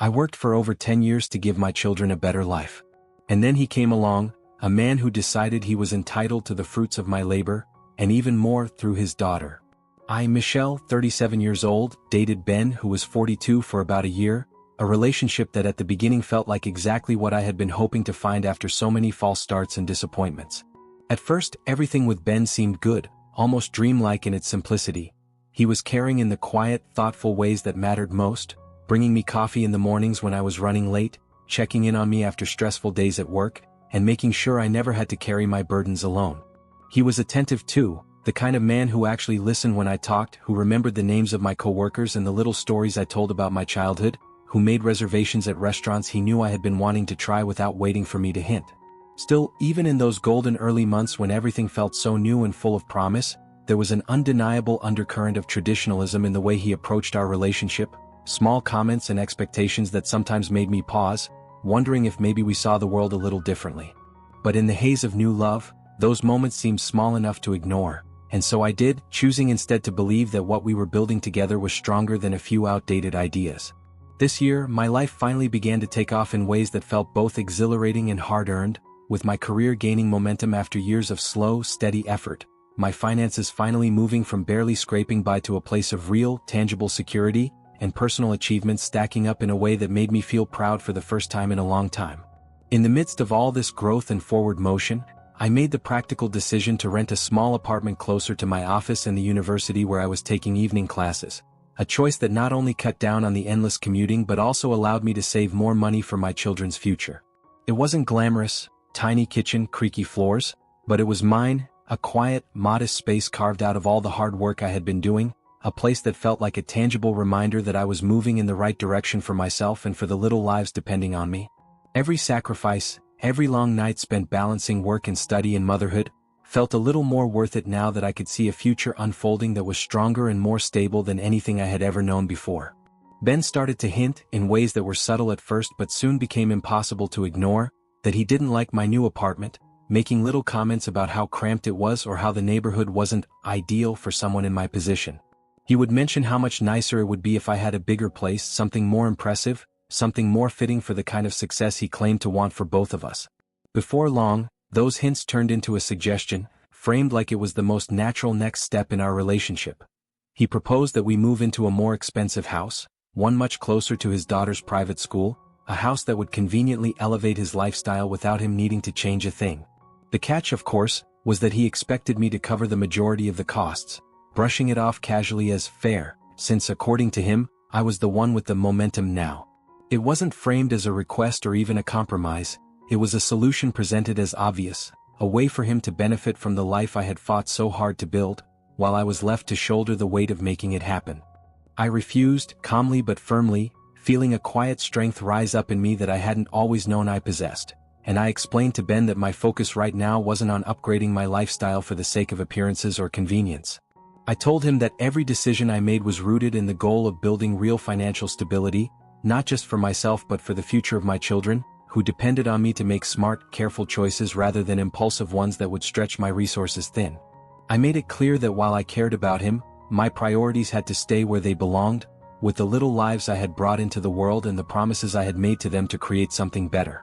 I worked for over 10 years to give my children a better life. And then he came along, a man who decided he was entitled to the fruits of my labor, and even more through his daughter. I, Michelle, 37 years old, dated Ben, who was 42, for about a year, a relationship that at the beginning felt like exactly what I had been hoping to find after so many false starts and disappointments. At first, everything with Ben seemed good, almost dreamlike in its simplicity. He was caring in the quiet, thoughtful ways that mattered most, bringing me coffee in the mornings when I was running late, checking in on me after stressful days at work, and making sure I never had to carry my burdens alone. He was attentive too, the kind of man who actually listened when I talked, who remembered the names of my coworkers and the little stories I told about my childhood, who made reservations at restaurants he knew I had been wanting to try without waiting for me to hint. Still, even in those golden early months when everything felt so new and full of promise, there was an undeniable undercurrent of traditionalism in the way he approached our relationship, small comments and expectations that sometimes made me pause, wondering if maybe we saw the world a little differently. But in the haze of new love, those moments seemed small enough to ignore, and so I did, choosing instead to believe that what we were building together was stronger than a few outdated ideas. This year, my life finally began to take off in ways that felt both exhilarating and hard-earned, with my career gaining momentum after years of slow, steady effort, my finances finally moving from barely scraping by to a place of real, tangible security, and personal achievements stacking up in a way that made me feel proud for the first time in a long time. In the midst of all this growth and forward motion, I made the practical decision to rent a small apartment closer to my office and the university where I was taking evening classes, a choice that not only cut down on the endless commuting but also allowed me to save more money for my children's future. It wasn't glamorous, tiny kitchen, creaky floors, but it was mine, a quiet, modest space carved out of all the hard work I had been doing, a place that felt like a tangible reminder that I was moving in the right direction for myself and for the little lives depending on me. Every sacrifice, every long night spent balancing work and study and motherhood, felt a little more worth it now that I could see a future unfolding that was stronger and more stable than anything I had ever known before. Ben started to hint, in ways that were subtle at first but soon became impossible to ignore, that he didn't like my new apartment, making little comments about how cramped it was or how the neighborhood wasn't ideal for someone in my position. He would mention how much nicer it would be if I had a bigger place, something more impressive, something more fitting for the kind of success he claimed to want for both of us. Before long, those hints turned into a suggestion, framed like it was the most natural next step in our relationship. He proposed that we move into a more expensive house, one much closer to his daughter's private school, a house that would conveniently elevate his lifestyle without him needing to change a thing. The catch, of course, was that he expected me to cover the majority of the costs, brushing it off casually as fair, since according to him, I was the one with the momentum now. It wasn't framed as a request or even a compromise, it was a solution presented as obvious, a way for him to benefit from the life I had fought so hard to build, while I was left to shoulder the weight of making it happen. I refused, calmly but firmly, feeling a quiet strength rise up in me that I hadn't always known I possessed, and I explained to Ben that my focus right now wasn't on upgrading my lifestyle for the sake of appearances or convenience. I told him that every decision I made was rooted in the goal of building real financial stability, not just for myself but for the future of my children, who depended on me to make smart, careful choices rather than impulsive ones that would stretch my resources thin. I made it clear that while I cared about him, my priorities had to stay where they belonged, with the little lives I had brought into the world and the promises I had made to them to create something better.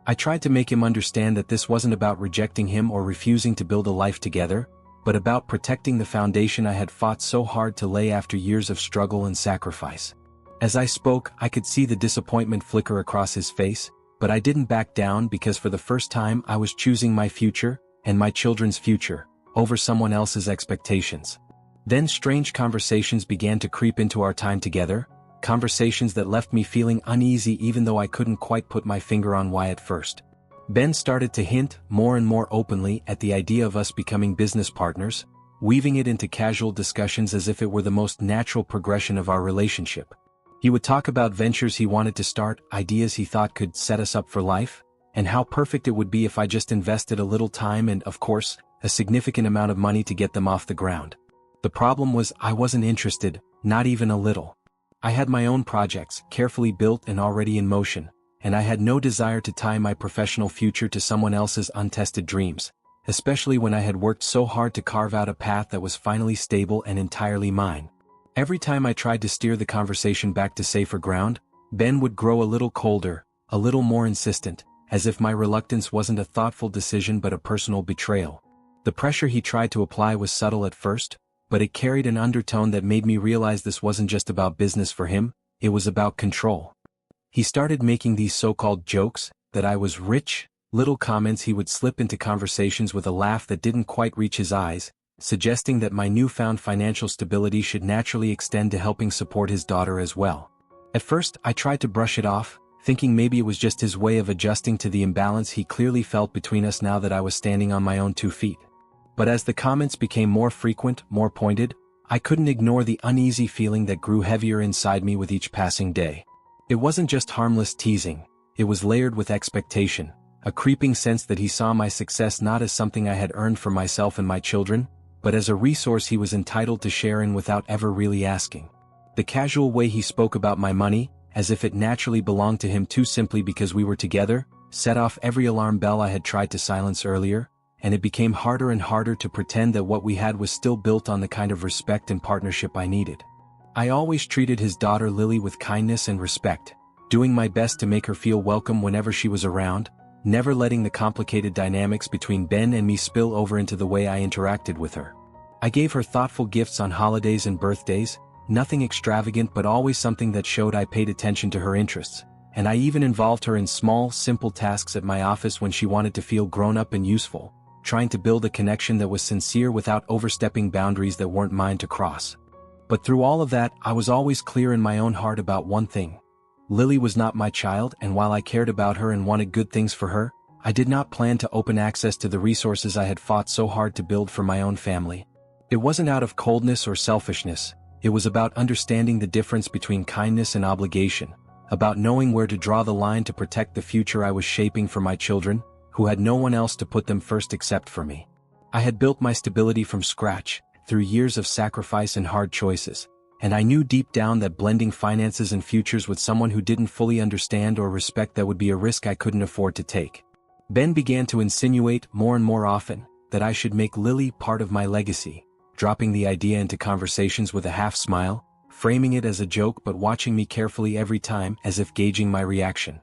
I tried to make him understand that this wasn't about rejecting him or refusing to build a life together, but about protecting the foundation I had fought so hard to lay after years of struggle and sacrifice. As I spoke, I could see the disappointment flicker across his face, but I didn't back down because for the first time I was choosing my future, and my children's future, over someone else's expectations. Then strange conversations began to creep into our time together, conversations that left me feeling uneasy even though I couldn't quite put my finger on why at first. Ben started to hint, more and more openly, at the idea of us becoming business partners, weaving it into casual discussions as if it were the most natural progression of our relationship. He would talk about ventures he wanted to start, ideas he thought could set us up for life, and how perfect it would be if I just invested a little time and, of course, a significant amount of money to get them off the ground. The problem was I wasn't interested, not even a little. I had my own projects, carefully built and already in motion, and I had no desire to tie my professional future to someone else's untested dreams, especially when I had worked so hard to carve out a path that was finally stable and entirely mine. Every time I tried to steer the conversation back to safer ground, Ben would grow a little colder, a little more insistent, as if my reluctance wasn't a thoughtful decision but a personal betrayal. The pressure he tried to apply was subtle at first, but it carried an undertone that made me realize this wasn't just about business for him, it was about control. He started making these so-called jokes, that I was rich, little comments he would slip into conversations with a laugh that didn't quite reach his eyes, suggesting that my newfound financial stability should naturally extend to helping support his daughter as well. At first, I tried to brush it off, thinking maybe it was just his way of adjusting to the imbalance he clearly felt between us now that I was standing on my own 2 feet. But as the comments became more frequent, more pointed, I couldn't ignore the uneasy feeling that grew heavier inside me with each passing day. It wasn't just harmless teasing, it was layered with expectation, a creeping sense that he saw my success not as something I had earned for myself and my children, but as a resource he was entitled to share in without ever really asking. The casual way he spoke about my money, as if it naturally belonged to him too simply because we were together, set off every alarm bell I had tried to silence earlier, and it became harder and harder to pretend that what we had was still built on the kind of respect and partnership I needed. I always treated his daughter Lily with kindness and respect, doing my best to make her feel welcome whenever she was around, never letting the complicated dynamics between Ben and me spill over into the way I interacted with her. I gave her thoughtful gifts on holidays and birthdays, nothing extravagant but always something that showed I paid attention to her interests, and I even involved her in small, simple tasks at my office when she wanted to feel grown up and useful, trying to build a connection that was sincere without overstepping boundaries that weren't mine to cross. But through all of that, I was always clear in my own heart about one thing. Lily was not my child, and while I cared about her and wanted good things for her, I did not plan to open access to the resources I had fought so hard to build for my own family. It wasn't out of coldness or selfishness, it was about understanding the difference between kindness and obligation, about knowing where to draw the line to protect the future I was shaping for my children, who had no one else to put them first except for me. I had built my stability from scratch, through years of sacrifice and hard choices, and I knew deep down that blending finances and futures with someone who didn't fully understand or respect that would be a risk I couldn't afford to take. Ben began to insinuate more and more often that I should make Lily part of my legacy, dropping the idea into conversations with a half smile, framing it as a joke but watching me carefully every time as if gauging my reaction.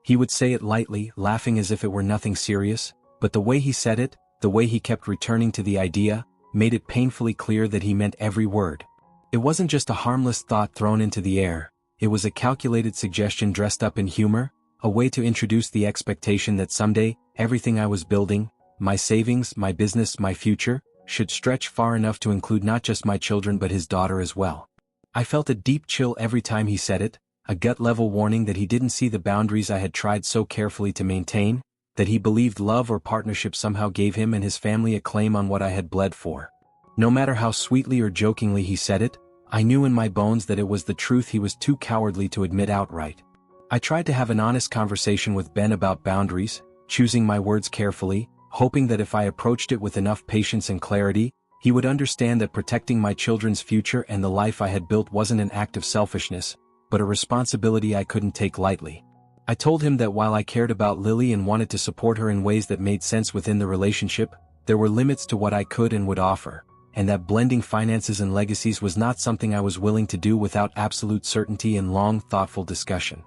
He would say it lightly, laughing as if it were nothing serious, but the way he said it, the way he kept returning to the idea, made it painfully clear that he meant every word. It wasn't just a harmless thought thrown into the air, it was a calculated suggestion dressed up in humor, a way to introduce the expectation that someday, everything I was building, my savings, my business, my future, should stretch far enough to include not just my children but his daughter as well. I felt a deep chill every time he said it, a gut-level warning that he didn't see the boundaries I had tried so carefully to maintain, that he believed love or partnership somehow gave him and his family a claim on what I had bled for. No matter how sweetly or jokingly he said it, I knew in my bones that it was the truth he was too cowardly to admit outright. I tried to have an honest conversation with Ben about boundaries, choosing my words carefully, hoping that if I approached it with enough patience and clarity, he would understand that protecting my children's future and the life I had built wasn't an act of selfishness, but a responsibility I couldn't take lightly. I told him that while I cared about Lily and wanted to support her in ways that made sense within the relationship, there were limits to what I could and would offer, and that blending finances and legacies was not something I was willing to do without absolute certainty and long, thoughtful discussion.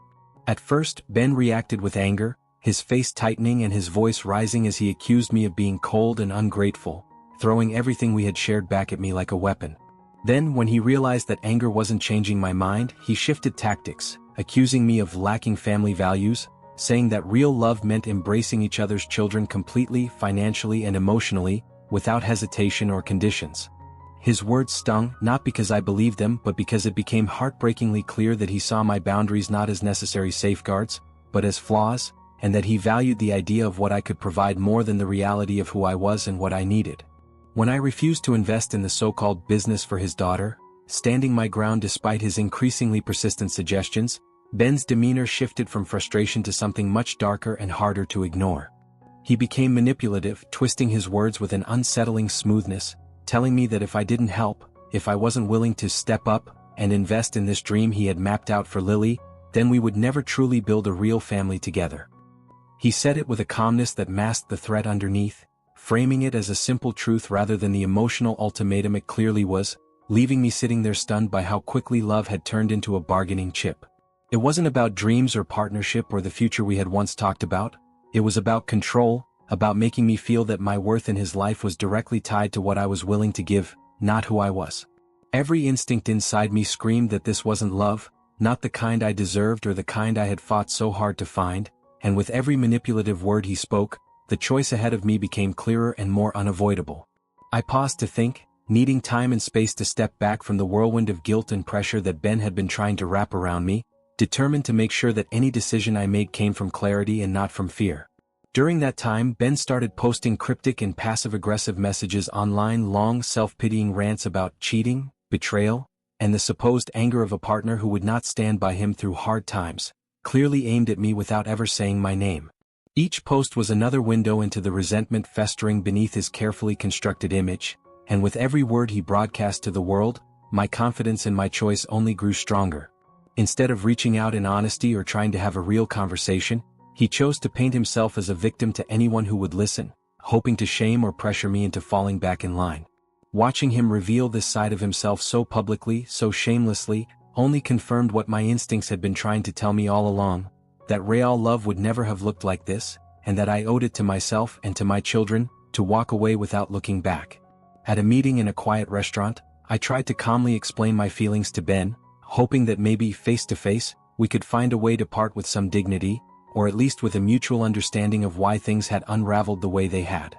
At first, Ben reacted with anger, his face tightening and his voice rising as he accused me of being cold and ungrateful, throwing everything we had shared back at me like a weapon. Then, when he realized that anger wasn't changing my mind, he shifted tactics, accusing me of lacking family values, saying that real love meant embracing each other's children completely, financially and emotionally, without hesitation or conditions. His words stung, not because I believed them but because it became heartbreakingly clear that he saw my boundaries not as necessary safeguards, but as flaws, and that he valued the idea of what I could provide more than the reality of who I was and what I needed. When I refused to invest in the so-called business for his daughter, standing my ground despite his increasingly persistent suggestions, Ben's demeanor shifted from frustration to something much darker and harder to ignore. He became manipulative, twisting his words with an unsettling smoothness, telling me that if I didn't help, if I wasn't willing to step up and invest in this dream he had mapped out for Lily, then we would never truly build a real family together. He said it with a calmness that masked the threat underneath, framing it as a simple truth rather than the emotional ultimatum it clearly was, leaving me sitting there stunned by how quickly love had turned into a bargaining chip. It wasn't about dreams or partnership or the future we had once talked about. It was about control, about making me feel that my worth in his life was directly tied to what I was willing to give, not who I was. Every instinct inside me screamed that this wasn't love, not the kind I deserved or the kind I had fought so hard to find, and with every manipulative word he spoke, the choice ahead of me became clearer and more unavoidable. I paused to think, needing time and space to step back from the whirlwind of guilt and pressure that Ben had been trying to wrap around me, determined to make sure that any decision I made came from clarity and not from fear. During that time, Ben started posting cryptic and passive-aggressive messages online, long self-pitying rants about cheating, betrayal, and the supposed anger of a partner who would not stand by him through hard times, clearly aimed at me without ever saying my name. Each post was another window into the resentment festering beneath his carefully constructed image, and with every word he broadcast to the world, my confidence in my choice only grew stronger. Instead of reaching out in honesty or trying to have a real conversation, he chose to paint himself as a victim to anyone who would listen, hoping to shame or pressure me into falling back in line. Watching him reveal this side of himself so publicly, so shamelessly, only confirmed what my instincts had been trying to tell me all along, that real love would never have looked like this, and that I owed it to myself and to my children to walk away without looking back. At a meeting in a quiet restaurant, I tried to calmly explain my feelings to Ben, hoping that maybe face to face, we could find a way to part with some dignity, or at least with a mutual understanding of why things had unraveled the way they had.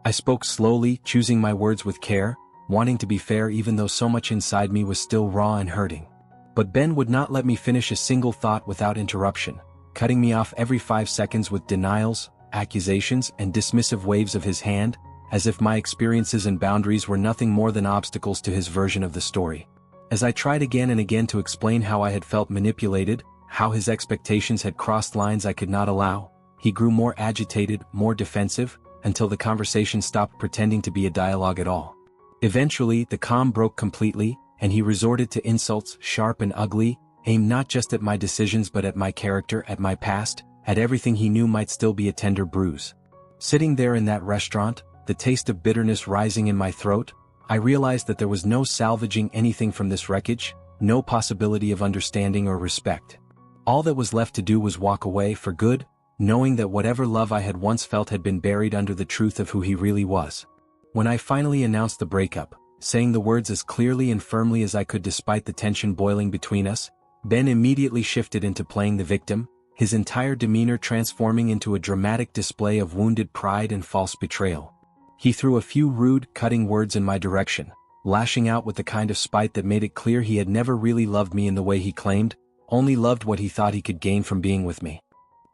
I spoke slowly, choosing my words with care, wanting to be fair even though so much inside me was still raw and hurting. But Ben would not let me finish a single thought without interruption, cutting me off every 5 seconds with denials, accusations, and dismissive waves of his hand, as if my experiences and boundaries were nothing more than obstacles to his version of the story. As I tried again and again to explain how I had felt manipulated, how his expectations had crossed lines I could not allow, he grew more agitated, more defensive, until the conversation stopped pretending to be a dialogue at all. Eventually, the calm broke completely, and he resorted to insults, sharp and ugly, aimed not just at my decisions but at my character, at my past, at everything he knew might still be a tender bruise. Sitting there in that restaurant, the taste of bitterness rising in my throat, I realized that there was no salvaging anything from this wreckage, no possibility of understanding or respect. All that was left to do was walk away for good, knowing that whatever love I had once felt had been buried under the truth of who he really was. When I finally announced the breakup, saying the words as clearly and firmly as I could despite the tension boiling between us, Ben immediately shifted into playing the victim, his entire demeanor transforming into a dramatic display of wounded pride and false betrayal. He threw a few rude, cutting words in my direction, lashing out with the kind of spite that made it clear he had never really loved me in the way he claimed, only loved what he thought he could gain from being with me.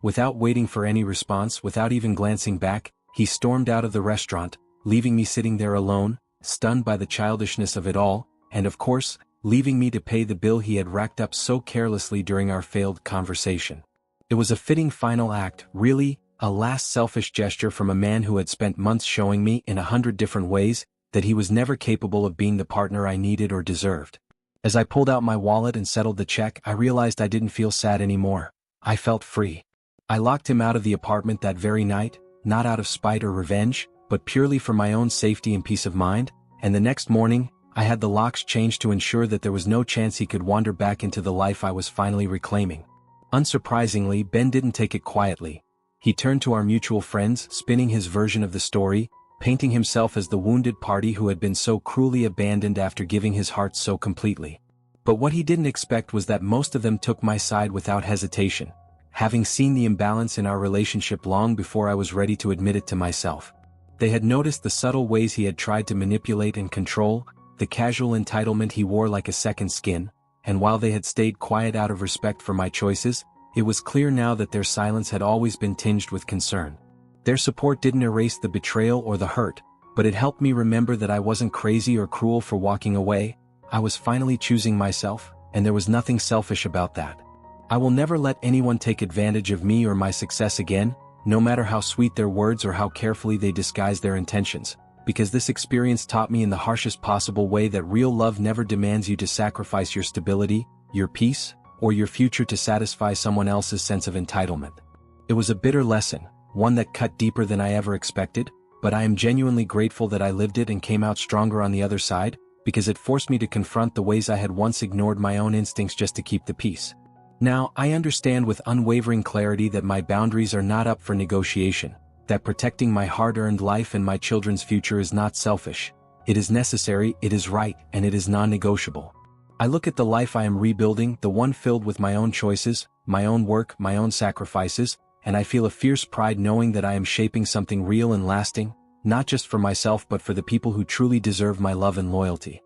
Without waiting for any response, without even glancing back, he stormed out of the restaurant, leaving me sitting there alone, stunned by the childishness of it all, and of course, leaving me to pay the bill he had racked up so carelessly during our failed conversation. It was a fitting final act, really, a last selfish gesture from a man who had spent months showing me in 100 different ways that he was never capable of being the partner I needed or deserved. As I pulled out my wallet and settled the check, I realized I didn't feel sad anymore. I felt free. I locked him out of the apartment that very night, not out of spite or revenge, but purely for my own safety and peace of mind, and the next morning, I had the locks changed to ensure that there was no chance he could wander back into the life I was finally reclaiming. Unsurprisingly, Ben didn't take it quietly. He turned to our mutual friends, spinning his version of the story, painting himself as the wounded party who had been so cruelly abandoned after giving his heart so completely. But what he didn't expect was that most of them took my side without hesitation, having seen the imbalance in our relationship long before I was ready to admit it to myself. They had noticed the subtle ways he had tried to manipulate and control, the casual entitlement he wore like a second skin, and while they had stayed quiet out of respect for my choices, it was clear now that their silence had always been tinged with concern. Their support didn't erase the betrayal or the hurt, but it helped me remember that I wasn't crazy or cruel for walking away. I was finally choosing myself, and there was nothing selfish about that. I will never let anyone take advantage of me or my success again, no matter how sweet their words or how carefully they disguise their intentions, because this experience taught me in the harshest possible way that real love never demands you to sacrifice your stability, your peace, or your future to satisfy someone else's sense of entitlement. It was a bitter lesson, one that cut deeper than I ever expected, but I am genuinely grateful that I lived it and came out stronger on the other side, because it forced me to confront the ways I had once ignored my own instincts just to keep the peace. Now, I understand with unwavering clarity that my boundaries are not up for negotiation, that protecting my hard-earned life and my children's future is not selfish. It is necessary, it is right, and it is non-negotiable. I look at the life I am rebuilding, the one filled with my own choices, my own work, my own sacrifices, and I feel a fierce pride knowing that I am shaping something real and lasting, not just for myself but for the people who truly deserve my love and loyalty.